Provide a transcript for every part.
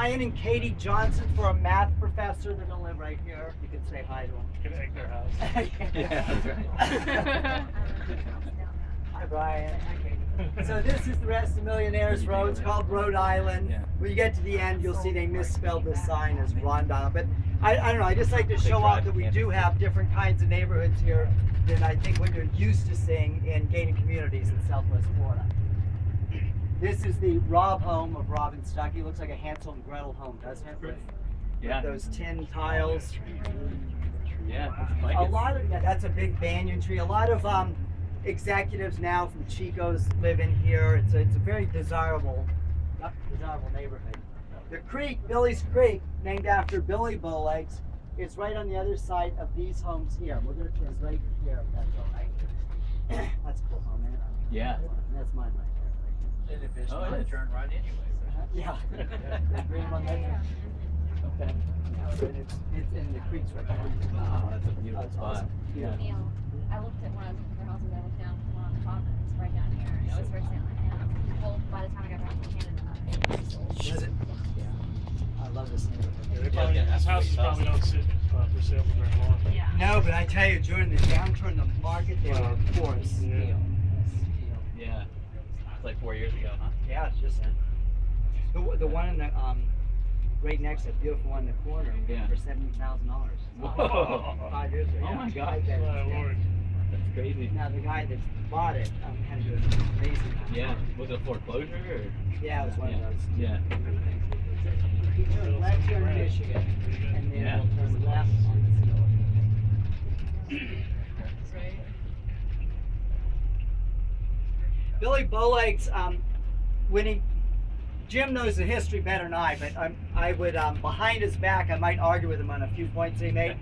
Brian and Katie Johnson for a math professor. They're gonna live right here. You can say hi to them. You can egg their house. Yeah, that's right. Hi, Brian. Hi, Katie. So this is the rest of Millionaires Row. It's called Rhode Island. Yeah. When you get to the end, you'll see they misspelled this sign as Rondon. But I don't know. I just like to show off that we do have different kinds of neighborhoods here than I think what you're used to seeing in gated communities in Southwest Florida. This is the Rob home of Rob and Stuckey. Looks like a Hansel and Gretel home, doesn't it? With Yeah. those tin tiles. Yeah. Like A it. lot of that's a big banyan tree. A lot of executives now from Chico's live in here. It's a very desirable neighborhood. The creek, Billy's Creek, named after Billy Bowlegs, is right on the other side of these homes here. We're gonna turn right here, if that's all right. That's a cool home, man. Yeah. That's mine right And if it's Oh, not it a is. turn right anyway. there. Yeah. The green one right there. Okay. Yeah, but it's in the creeks right there. Oh, that's a beautiful That's spot. awesome. Yeah. Neil, I looked at one of their houses. I looked down one on the top, and it's right down here. And it was for sale. And well, by the time I got back to Canada, it was sold. Does it? Yeah. I love this neighborhood. This house is probably not sitting for sale for very long. Yeah. No, but I tell you, during the downturn, the market there, of course. Yeah. Yeah. It's like 4 years ago, huh? Yeah, it's just the one in the right next to that beautiful one in the corner Yeah. for $70,000. Whoa. 5 years ago. Oh yeah. my God. My lord. That's crazy. Now the guy that bought it had to do an amazing. amount. Yeah. Was it a foreclosure or? Yeah, it was one Yeah. of those. Yeah. He turned left here in Michigan, and then Yeah. he'll turn left on the field. Billy Bowlegs, Jim knows the history better than I, but I would, behind his back, I might argue with him on a few points he made.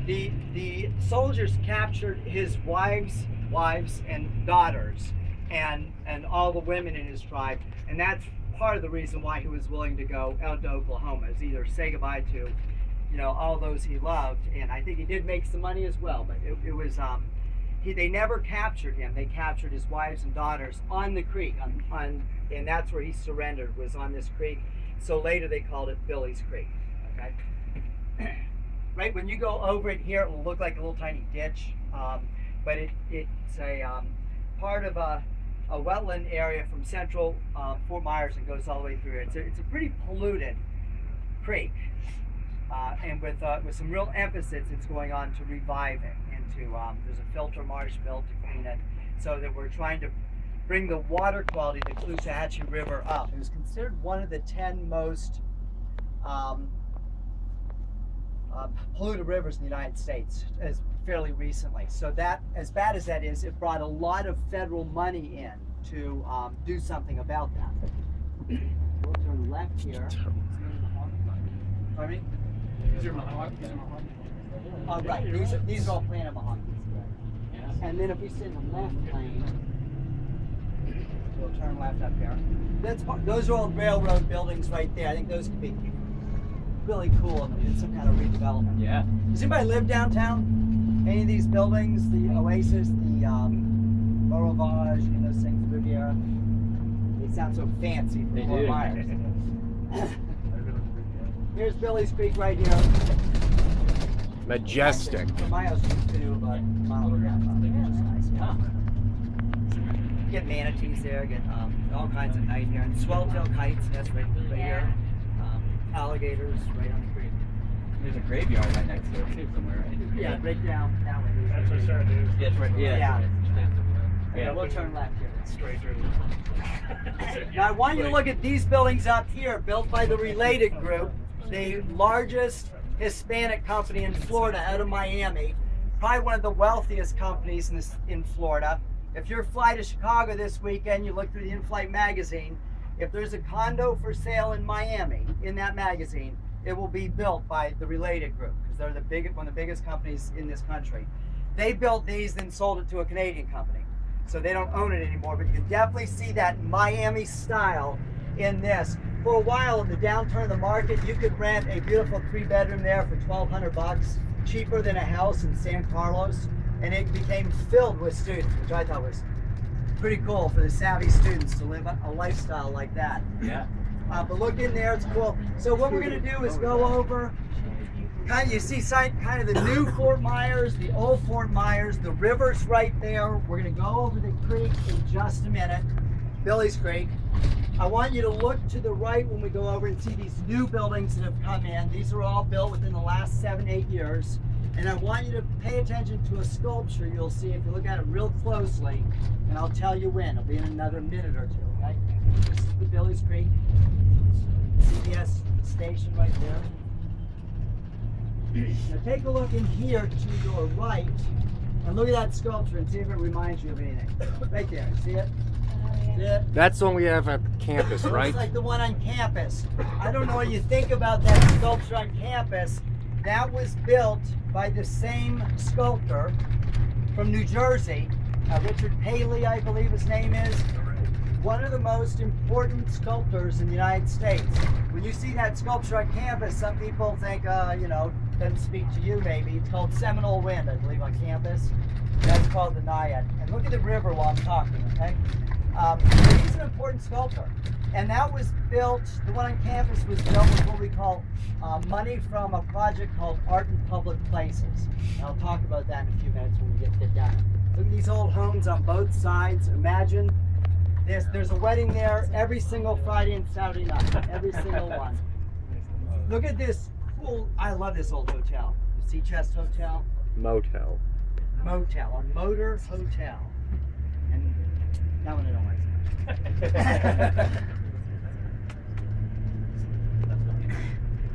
The soldiers captured his wives and daughters, and all the women in his tribe, and that's part of the reason why he was willing to go out to Oklahoma, is either say goodbye to, all those he loved, and I think he did make some money as well, but it was, they never captured him. They captured his wives and daughters on the creek, and that's where he surrendered, was on this creek. So later they called it Billy's Creek. Okay. Right when you go over it here, it will look like a little tiny ditch, but it's a part of a wetland area from central Fort Myers and goes all the way through. It's a pretty polluted creek, and with some real emphasis, it's going on to revive it. There's a filter marsh built to clean it, so that we're trying to bring the water quality of the Caloosahatchee River up. It was considered one of the 10 most polluted rivers in the United States as fairly recently. So that, as bad as that is, it brought a lot of federal money in to do something about that. We'll turn left here. Pardon me? These are mahogany. Oh, right. These are all planted mahogany. Yeah. And then if we sit in the left lane, we'll turn left up here. Those are all railroad buildings right there. I think those could be really cool if we did some kind of redevelopment. Yeah. Does anybody live downtown? Any of these buildings? The Oasis, the Beau Rivage, any of those things, Riviera? They sound so fancy for They Fort do. Myers. Here's Billy's Creek right here. Majestic. From my house to about a mile and a half up. It's nice. Huh. Get manatees there, get all kinds of night here, and swelltail kites, that's right here. Alligators right on the creek. There's a graveyard right next to it too, somewhere, right? Yeah, right down that way. That's what I started doing. Yeah, it's right. Yeah. Yeah. Yeah. Yeah, we'll turn left here. Straight through. Now I want you to look at these buildings up here, built by the Related Group, the largest Hispanic company in Florida out of Miami, probably one of the wealthiest companies in Florida. If you're fly to Chicago this weekend, you look through the In-Flight magazine, if there's a condo for sale in Miami, in that magazine, it will be built by the Related Group, because they're one of the biggest companies in this country. They built these, then sold it to a Canadian company. So they don't own it anymore, but you can definitely see that Miami style in this. For a while, in the downturn of the market, you could rent a beautiful 3-bedroom there for $1,200, cheaper than a house in San Carlos, and it became filled with students, which I thought was pretty cool for the savvy students to live a lifestyle like that. Yeah. But look in there, it's cool. So what we're gonna do is go over, you see kind of the new Fort Myers, the old Fort Myers, the river's right there. We're gonna go over the creek in just a minute, Billy's Creek. I want you to look to the right when we go over and see these new buildings that have come in. These are all built within the last 7-8 years. And I want you to pay attention to a sculpture you'll see if you look at it real closely, and I'll tell you when. It'll be in another minute or two, okay? This is the Billy's Creek CBS station right there. Now take a look in here to your right, and look at that sculpture and see if it reminds you of anything. Right there, see it? See it? That's the one we have at campus, right? Looks like the one on campus. I don't know what you think about that sculpture on campus. That was built by the same sculptor from New Jersey, Richard Paley, I believe his name is. One of the most important sculptors in the United States. When you see that sculpture on campus, some people think, doesn't speak to you maybe. It's called Seminole Wind, I believe, on campus. That's called the Naiad. And look at the river while I'm talking, okay? He's an important sculptor. And that was built, the one on campus was built with what we call money from a project called Art in Public Places. And I'll talk about that in a few minutes when we get done. Look at these old homes on both sides. Imagine there's a wedding there every single Friday and Saturday night. Every single one. Look at this cool, I love this old hotel. The Sea Chest Hotel. Motel. Motel, a motor hotel. And that one I don't like.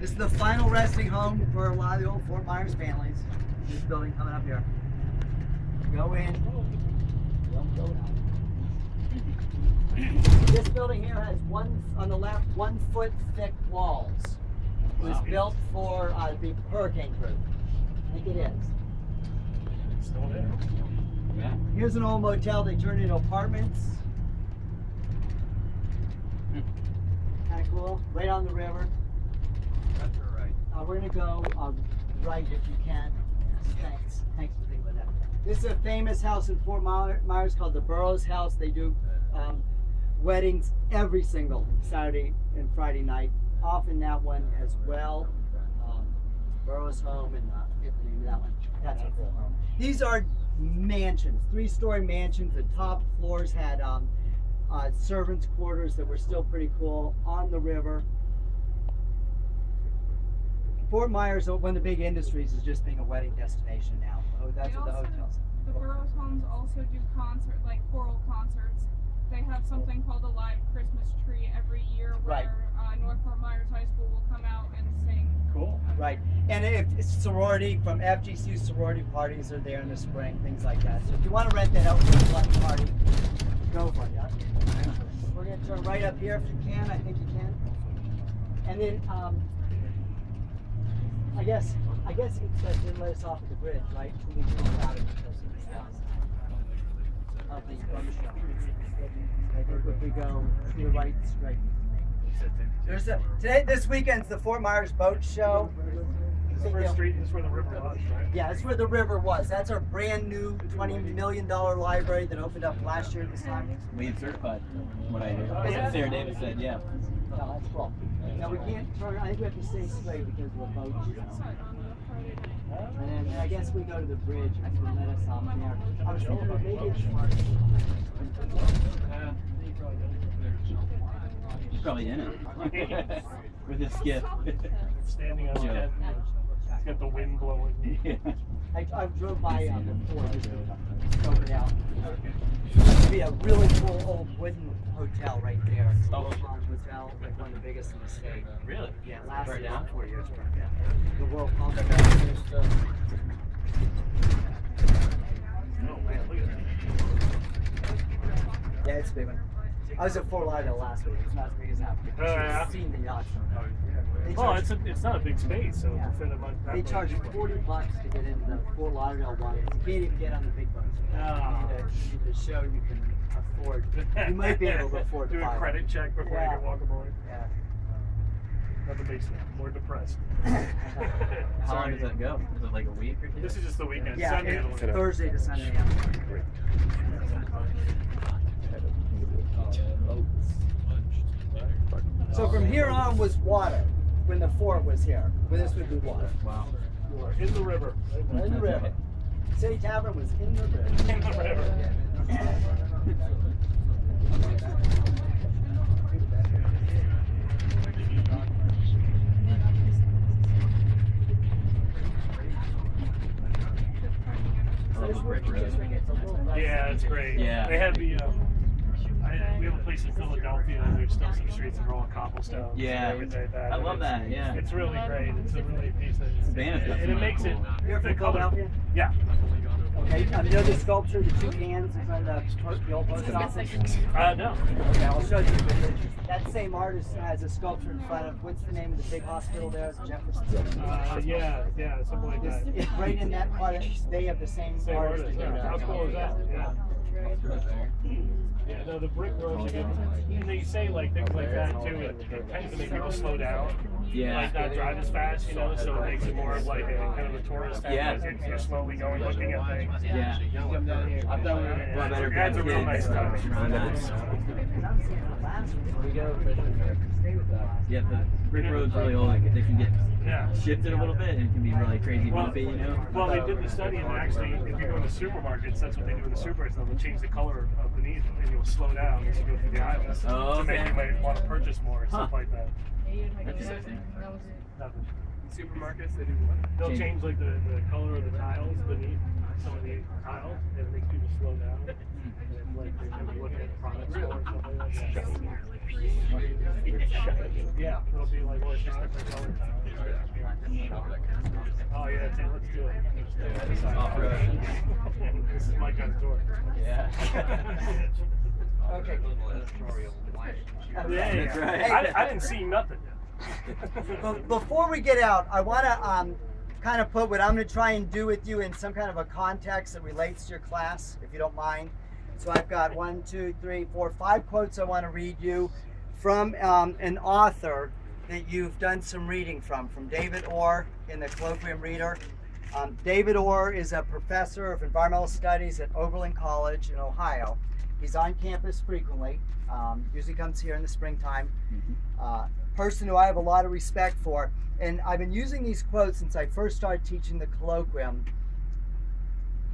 This is the final resting home for a lot of the old Fort Myers families. This building coming up here. Go in. Don't go down. This building here has on the left 1 foot thick walls. It was built for the hurricane proof. I think it is. It's still there. Yeah. Here's an old motel they turned into apartments. Kind of cool. Right on the river. That's right. We're gonna go right if you can. Thanks. Thanks for thinking about that. This is a famous house in Fort Myers called the Burroughs House. They do weddings every single Saturday and Friday night. Often that one as well. Burroughs home and forget the name of that one. That's a cool home. These are mansions, 3-story mansions. The top floors had servants' quarters that were still pretty cool on the river. Fort Myers, one of the big industries, is just being a wedding destination now. Oh, that's what the hotels. The Burroughs homes also do choral concerts. They have something called a live Christmas tree every year where North Fort Myers High School will come out and sing. Cool. Right, and if it's sorority from FGC sorority parties are there in the spring, things like that. So if you want to rent that out for a lunch party, go for it. Yeah? We're gonna turn right up here if you can. I think you can. And then I guess it didn't let us off at the bridge, right? So we can out of the show. I think if we go to the right straight. This weekend's the Fort Myers Boat Show. This is where the river was, right? Yeah, that's where the river was. That's our brand new $20 million library that opened up last year this time. LEED certified, from what I hear. That's what Sarah Davis said, yeah. No, that's cool. Now we can't turn, I think we have to stay straight because of the boat show. And then I guess we go to the bridge and they let us off there. I was thinking maybe it's smart. She's probably in it. With his skiff. Standing on the Yeah. head. It's got the wind blowing. Yeah. I drove by before, just scoped it out. There's be a really cool old wooden hotel right there. It's a Oh. World Hotel, like one of the biggest in the state. Really? Yeah, it lasted Burned down? about 4 years. Yeah. The World Hotel. Oh man, look at that. Yeah, it's a big one. I was at Fort Lauderdale last week. It's not as big as that. You should yeah. have seen the yachts. They Well, charge- it's not a big space, so Yeah. to fit them on that They way. charge $40 to get into the Fort Lauderdale one. You can't even get on the big boats. Oh. You need to show you can afford. You might be able to afford to Do buy a it. credit check before Yeah. you can walk aboard. Yeah. Nothing makes me more depressed. How long does that go? Is it like a week or two? This is just the weekend. Yeah, Sunday it'll it's end. Thursday to Sunday. Yeah. So from here on was water when the fort was here. Well, this would be water. Wow. You are in the river. In the river. City Tavern was in the river. In the river. Yeah, it's great. Yeah. They have the. We have a place in Philadelphia. And there's still some streets that are all cobblestone. Yeah. And everything like that. I And love it's- that, yeah. It's really great. It's a really piece of. It's a benefit. And it makes it. You're from the color. Philadelphia? Yeah. Okay, you know the sculpture, the two cans is on the old post office? No. Okay, I'll show you. That same artist has a sculpture in front of, what's the name of the big hospital there? Jefferson. Yeah, something like that. It's right in that part. They have the same Same artist. artist. that did Yeah. How that. cool is that? Yeah. Yeah, no, the brick roads, and they say like things like that too. It tends to make people slow down. Yeah. Like not drive as fast, you know, so it makes it more of like a kind of a tourist thing. Yeah. Like you're slowly going, looking at things. Yeah. I've done it. A lot better Adds a for real kids nice touch. around that. Yeah, the brick road's really old. Like, they can get Yeah. shifted a little bit and it can be really crazy bumpy, you know? Well, they did the study, and actually, if you go to supermarkets, that's what they do in the supers. They'll change the color of beneath, and you'll slow down as you go through the aisles Oh, to make okay. you might want to purchase more, stuff Huh. like that. That's interesting. Nothing. Supermarkets, they do what? They'll change like the color of the tiles beneath some of the tiles, and it makes people slow down. And like they can be looking at products more or something like that. Yeah, it'll be like, well, it's just different color. Oh yeah, let's do it. Off-road. This is my gun's door. Yeah. Okay. Yeah, That's right. I didn't see nothing. Before we get out, I want to kind of put what I'm going to try and do with you in some kind of a context that relates to your class, if you don't mind. So I've got 1, 2, 3, 4, 5 quotes I want to read you from an author that you've done some reading from David Orr in the Colloquium Reader. David Orr is a professor of environmental studies at Oberlin College in Ohio. He's on campus frequently, usually comes here in the springtime. Person who I have a lot of respect for. And I've been using these quotes since I first started teaching the Colloquium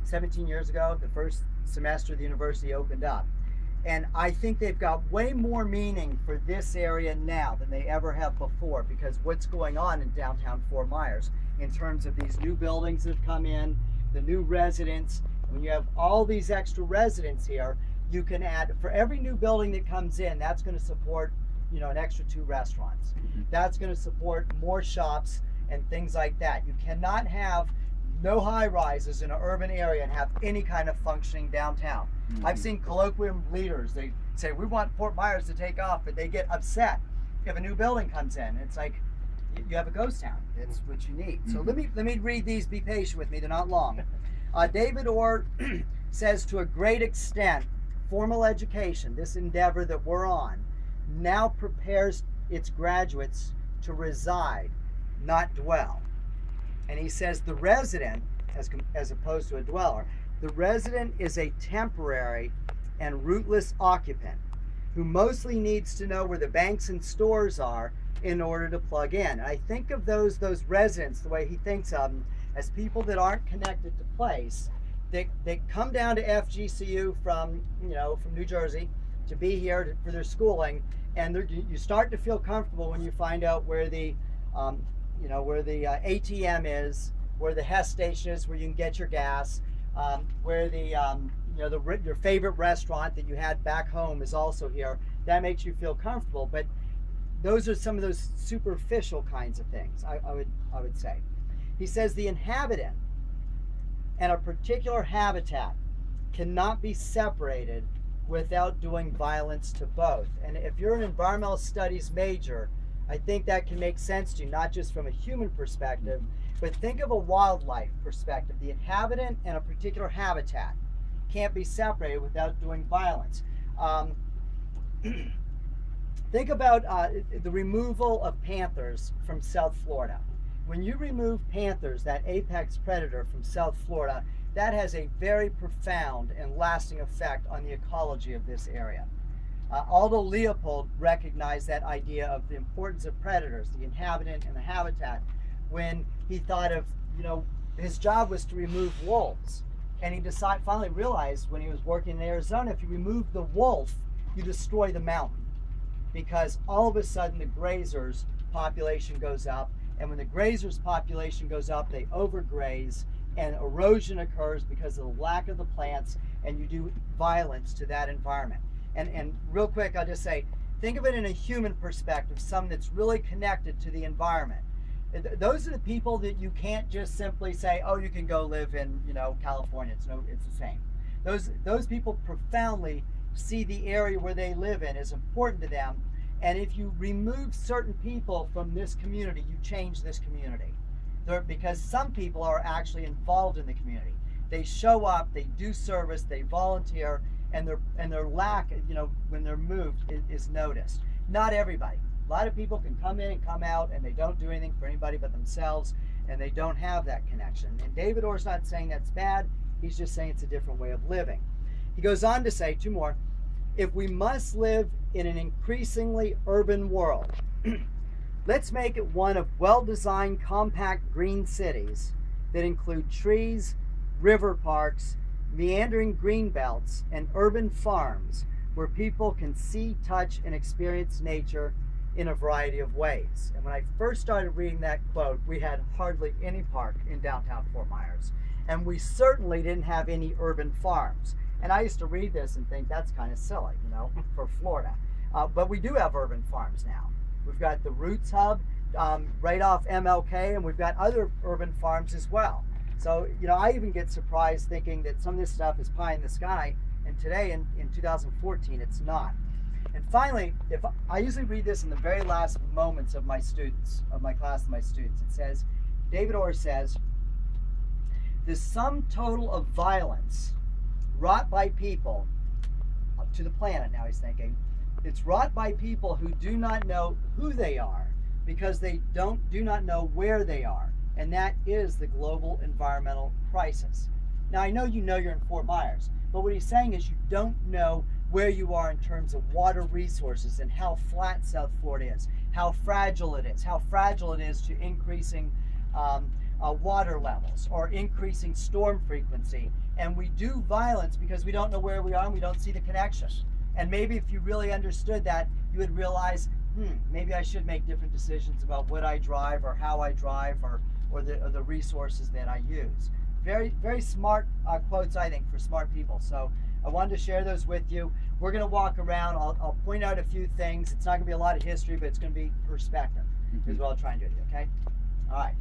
17 years ago, the first semester the university opened up. And I think they've got way more meaning for this area now than they ever have before, because what's going on in downtown Fort Myers in terms of these new buildings that have come in, the new residents. When you have all these extra residents here, you can add, for every new building that comes in, that's going to support, you know, an extra 2 restaurants. That's going to support more shops and things like that. You cannot have no high rises in an urban area and have any kind of functioning downtown. I've seen Colloquium leaders, they say, we want Fort Myers to take off, but they get upset if a new building comes in. It's like, you have a ghost town. It's what you need. So let me read these. Be patient with me. They're not long. David Orr says, to a great extent, formal education, this endeavor that we're on, now prepares its graduates to reside, not dwell. And he says the resident, as opposed to a dweller, the resident is a temporary and rootless occupant who mostly needs to know where the banks and stores are in order to plug in. And I think of those residents, the way he thinks of them, as people that aren't connected to place. They come down to FGCU from New Jersey to be here for their schooling, and you start to feel comfortable when you find out where the ATM is, where the Hess station is, where you can get your gas, where your favorite restaurant that you had back home is also here. That makes you feel comfortable. But those are some of those superficial kinds of things, I would say. He says the inhabitant and a particular habitat cannot be separated without doing violence to both. And if you're an environmental studies major, I think that can make sense to you, not just from a human perspective, but think of a wildlife perspective. The inhabitant and a particular habitat can't be separated without doing violence. Think about the removal of panthers from South Florida. When you remove panthers, that apex predator from South Florida, that has a very profound and lasting effect on the ecology of this area. Aldo Leopold recognized that idea of the importance of predators, the inhabitant and the habitat, when he thought of, his job was to remove wolves. And he finally realized when he was working in Arizona, if you remove the wolf, you destroy the mountain. Because all of a sudden the grazers' population goes up, and when the grazers' population goes up, they overgraze, and erosion occurs because of the lack of the plants, and you do violence to that environment. And real quick, I'll just say, think of it in a human perspective, someone that's really connected to the environment. Those are the people that you can't just simply say, oh, you can go live in, California. It's the same. Those people profoundly see the area where they live in as important to them. And if you remove certain people from this community, you change this community. Because some people are actually involved in the community. They show up, they do service, they volunteer, and their lack, when they're moved, is noticed. Not everybody. A lot of people can come in and come out, and they don't do anything for anybody but themselves, and they don't have that connection. And David Orr's not saying that's bad. He's just saying it's a different way of living. He goes on to say, two more, if we must live in an increasingly urban world, let's make it one of well-designed, compact green cities that include trees, river parks, meandering green belts, and urban farms where people can see, touch, and experience nature in a variety of ways. And when I first started reading that quote, we had hardly any park in downtown Fort Myers. And we certainly didn't have any urban farms. And I used to read this and think that's kind of silly, for Florida. But we do have urban farms now. We've got the Roots Hub right off MLK, and we've got other urban farms as well. So, I even get surprised thinking that some of this stuff is pie in the sky, and today in 2014, it's not. And finally, if I usually read this in the very last moments of my students, of my class and my students, it says, David Orr says, the sum total of violence wrought by people to the planet, now he's thinking, it's wrought by people who do not know who they are because they do not know where they are. And that is the global environmental crisis. Now, I know you're in Fort Myers, but what he's saying is you don't know where you are in terms of water resources and how flat South Florida is, how fragile it is to increasing water levels or increasing storm frequency. And we do violence because we don't know where we are and we don't see the connection. And maybe if you really understood that, you would realize, maybe I should make different decisions about what I drive or how I drive or the resources that I use. Very, very smart quotes, I think, for smart people. So I wanted to share those with you. We're going to walk around. I'll point out a few things. It's not going to be a lot of history, but it's going to be perspective is what I'll try and do, okay? All right.